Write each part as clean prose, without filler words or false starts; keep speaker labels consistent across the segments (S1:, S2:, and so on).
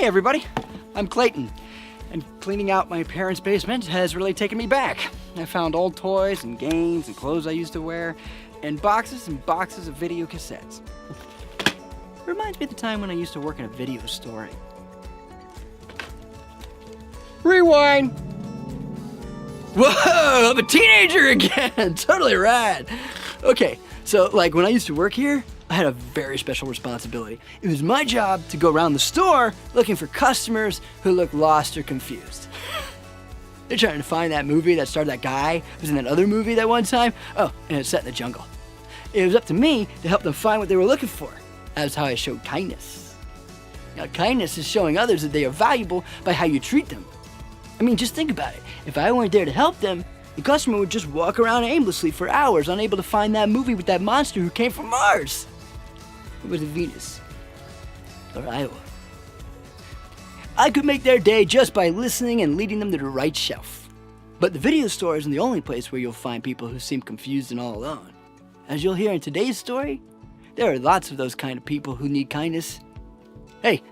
S1: Hey everybody, I'm Clayton, and cleaning out my parents' basement has really taken me back. I found old toys and games and clothes I used to wear, and boxes of video cassettes. It reminds me of the time when I used to work in a video store. Rewind! Whoa, I'm a teenager again! Totally rad! Okay, so like when I used to work here, I had a very special responsibility. It was my job to go around the store looking for customers who looked lost or confused. They're trying to find that movie that starred that guy who was in that other movie that one time. Oh, and it's set in the jungle. It was up to me to help them find what they were looking for. That's how I showed kindness. Now, kindness is showing others that they are valuable by how you treat them. I mean, just think about it. If I weren't there to help them, the customer would just walk around aimlessly for hours, unable to find that movie with that monster who came from Mars. Or was it Venus? Or Iowa? I could make their day just by listening and leading them to the right shelf. But the video store isn't the only place where you'll find people who seem confused and all alone. As you'll hear in today's story, there are lots of those kind of people who need kindness. Hey,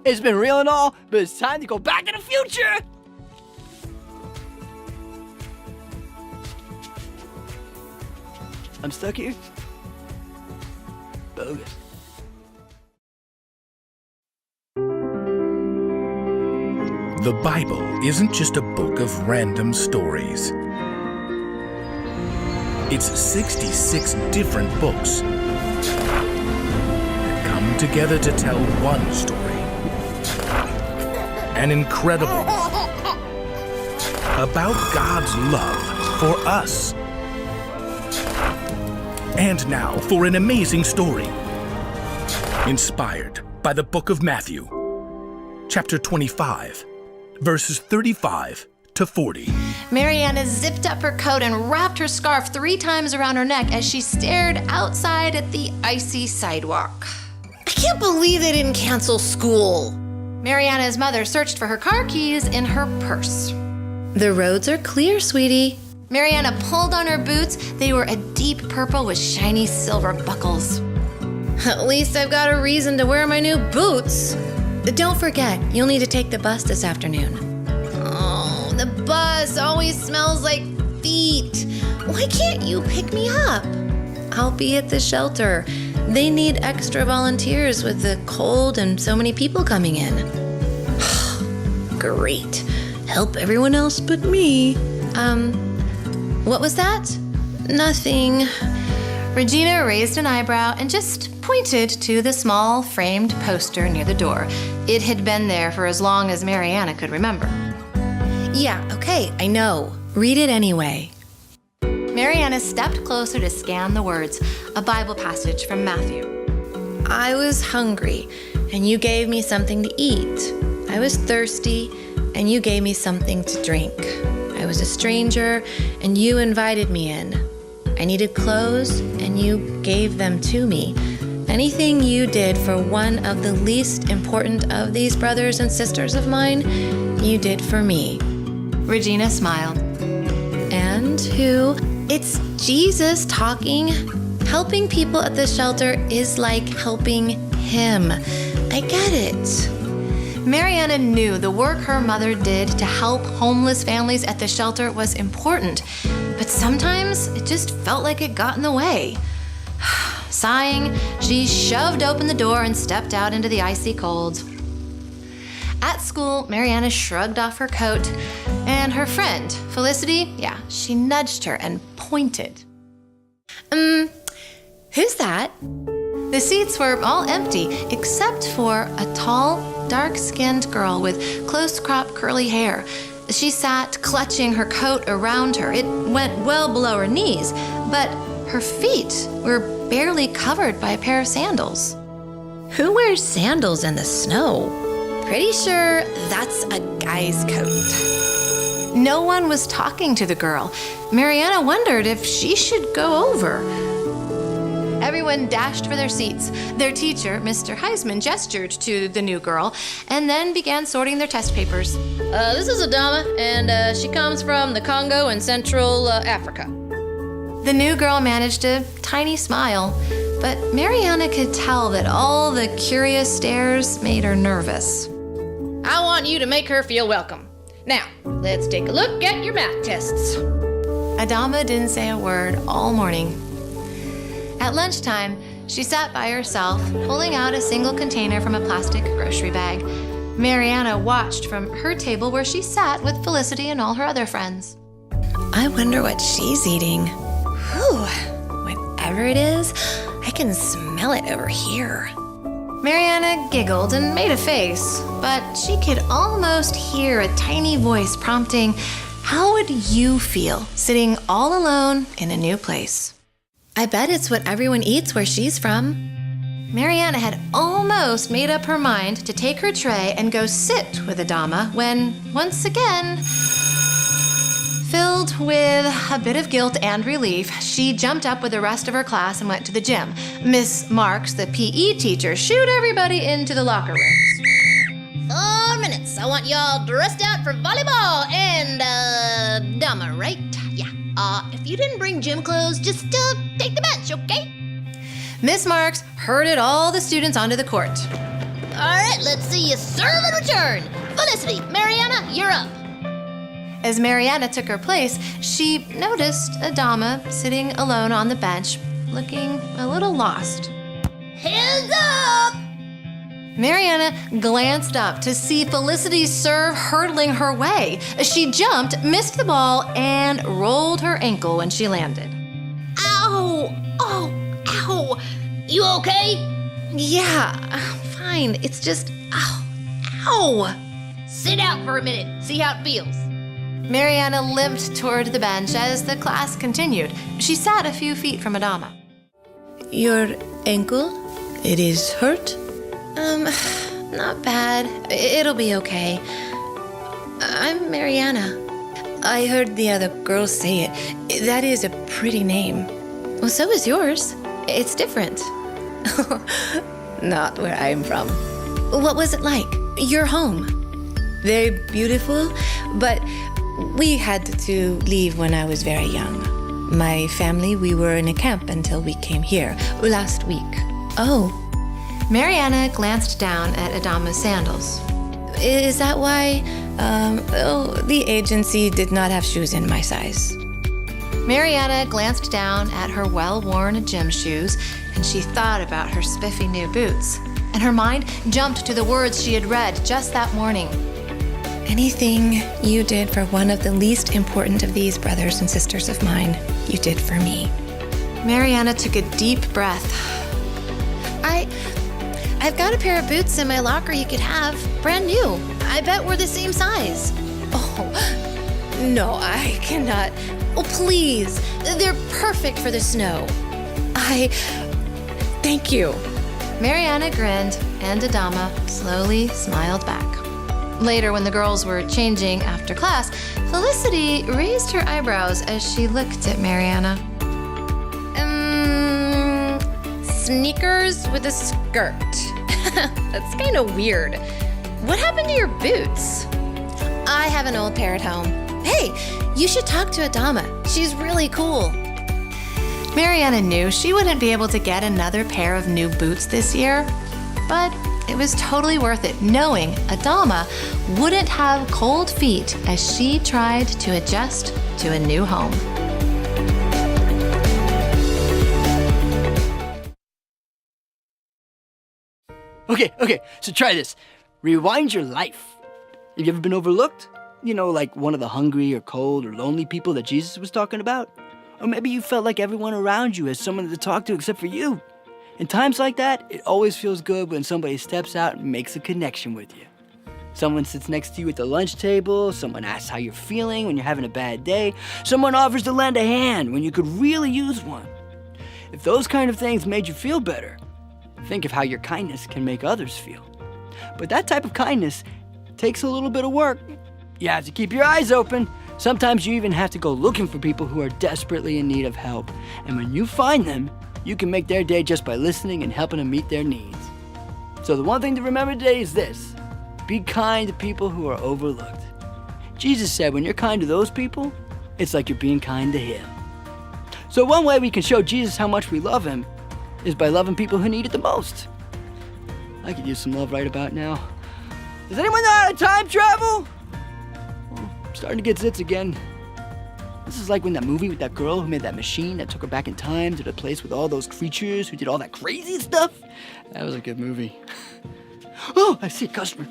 S1: it's been real and all, but it's time to go back in the future! I'm stuck here? Bogus.
S2: The Bible isn't just a book of random stories. It's 66 different books that come together to tell one story. An incredible one about God's love for us. And now for an amazing story, inspired by the book of Matthew, chapter 25. Verses 35 to 40.
S3: Mariana zipped up her coat and wrapped her scarf 3 times around her neck as she stared outside at the icy sidewalk.
S4: I can't believe they didn't cancel school.
S3: Mariana's mother searched for her car keys in her purse.
S4: The roads are clear, sweetie.
S3: Mariana pulled on her boots. They were a deep purple with shiny silver buckles.
S4: At least I've got a reason to wear my new boots. Don't forget, you'll need to take the bus this afternoon. Oh, the bus always smells like feet. Why can't you pick me up? I'll be at the shelter. They need extra volunteers with the cold and so many people coming in. Great. Help everyone else but me. What was that? Nothing.
S3: Regina raised an eyebrow and just pointed to the small framed poster near the door. It had been there for as long as Mariana could remember.
S4: Yeah, okay, I know. Read it anyway.
S3: Mariana stepped closer to scan the words, a Bible passage from Matthew.
S4: I was hungry, and you gave me something to eat. I was thirsty, and you gave me something to drink. I was a stranger, and you invited me in. I needed clothes, and you gave them to me. Anything you did for one of the least important of these brothers and sisters of mine, you did for me.
S3: Regina smiled.
S4: And who? It's Jesus talking. Helping people at the shelter is like helping him. I get it.
S3: Mariana knew the work her mother did to help homeless families at the shelter was important, but sometimes it just felt like it got in the way. Sighing, she shoved open the door and stepped out into the icy cold. At school, Mariana shrugged off her coat, and her friend, Felicity, she nudged her and pointed.
S4: Who's that?
S3: The seats were all empty, except for a tall, dark-skinned girl with close-cropped curly hair. She sat clutching her coat around her. It went well below her knees, but her feet were barely covered by a pair of sandals.
S4: Who wears sandals in the snow? Pretty sure that's a guy's coat.
S3: No one was talking to the girl. Mariana wondered if she should go over. Everyone dashed for their seats. Their teacher, Mr. Heisman, gestured to the new girl and then began sorting their test papers.
S4: This is Adama, and she comes from the Congo and Central Africa.
S3: The new girl managed a tiny smile, but Mariana could tell that all the curious stares made her nervous.
S4: want you to make her feel welcome. Now, let's take a look at your math tests.
S3: Adama didn't say a word all morning. At lunchtime, she sat by herself, pulling out a single container from a plastic grocery bag. Mariana watched from her table where she sat with Felicity and all her other friends.
S4: I wonder what she's eating. Whew, whatever it is, I can smell it over here.
S3: Mariana giggled and made a face, but she could almost hear a tiny voice prompting, "How would you feel sitting all alone in a new place?"
S4: I bet it's what everyone eats where she's from.
S3: Mariana had almost made up her mind to take her tray and go sit with Adama when, once again, filled with a bit of guilt and relief, she jumped up with the rest of her class and went to the gym. Miss Marks, the PE teacher, shooed everybody into the locker rooms.
S5: 4 minutes. I want y'all dressed out for volleyball and, Adama, right? Yeah. If you didn't bring gym clothes, just, take the bench, okay?
S3: Miss Marks herded all the students onto the court.
S5: All right, let's see you serve and return. Felicity, Mariana, you're up.
S3: As Mariana took her place, she noticed Adama sitting alone on the bench, looking a little lost.
S5: Hands up!
S3: Mariana glanced up to see Felicity's serve hurtling her way. She jumped, missed the ball, and rolled her ankle when she landed.
S5: Ow! Oh, ow! You okay?
S3: Yeah, fine. It's just, ow.
S5: Sit out for a minute. See how it feels.
S3: Mariana limped toward the bench as the class continued. She sat a few feet from Adama.
S4: Your ankle? It is hurt?
S3: Not bad. It'll be okay. I'm Mariana.
S4: I heard the other girls say it. That is a pretty name.
S3: Well, so is yours. It's different.
S4: Not where I'm from.
S3: What was it like? Your home?
S4: Very beautiful, but we had to leave when I was very young. My family, we were in a camp until we came here last week.
S3: Oh. Mariana glanced down at Adama's sandals.
S4: Is that why? The agency did not have shoes in my size.
S3: Mariana glanced down at her well-worn gym shoes, and she thought about her spiffy new boots. And her mind jumped to the words she had read just that morning.
S4: Anything you did for one of the least important of these brothers and sisters of mine, you did for me.
S3: Mariana took a deep breath. I've got a pair of boots in my locker you could have, brand new. I bet we're the same size.
S4: Oh, no, I cannot.
S3: Oh, please. They're perfect for the snow.
S4: Thank you.
S3: Mariana grinned, and Adama slowly smiled back. Later, when the girls were changing after class, Felicity raised her eyebrows as she looked at Mariana.
S4: Sneakers with a skirt. That's kind of weird. What happened to your boots?
S3: I have an old pair at home. Hey, you should talk to Adama. She's really cool. Mariana knew she wouldn't be able to get another pair of new boots this year, but it was totally worth it knowing Adama wouldn't have cold feet as she tried to adjust to a new home.
S1: Okay, so try this. Rewind your life. Have you ever been overlooked? You know, like one of the hungry or cold or lonely people that Jesus was talking about? Or maybe you felt like everyone around you has someone to talk to except for you. In times like that, it always feels good when somebody steps out and makes a connection with you. Someone sits next to you at the lunch table, someone asks how you're feeling when you're having a bad day, someone offers to lend a hand when you could really use one. If those kind of things made you feel better, think of how your kindness can make others feel. But that type of kindness takes a little bit of work. You have to keep your eyes open. Sometimes you even have to go looking for people who are desperately in need of help. And when you find them, you can make their day just by listening and helping them meet their needs. So the one thing to remember today is this: be kind to people who are overlooked. Jesus said when you're kind to those people, it's like you're being kind to Him. So one way we can show Jesus how much we love Him is by loving people who need it the most. I could use some love right about now. Does anyone know how to time travel? Oh, I'm starting to get zits again. This is like when that movie with that girl who made that machine that took her back in time to the place with all those creatures who did all that crazy stuff. That was a good movie. Oh, I see a customer.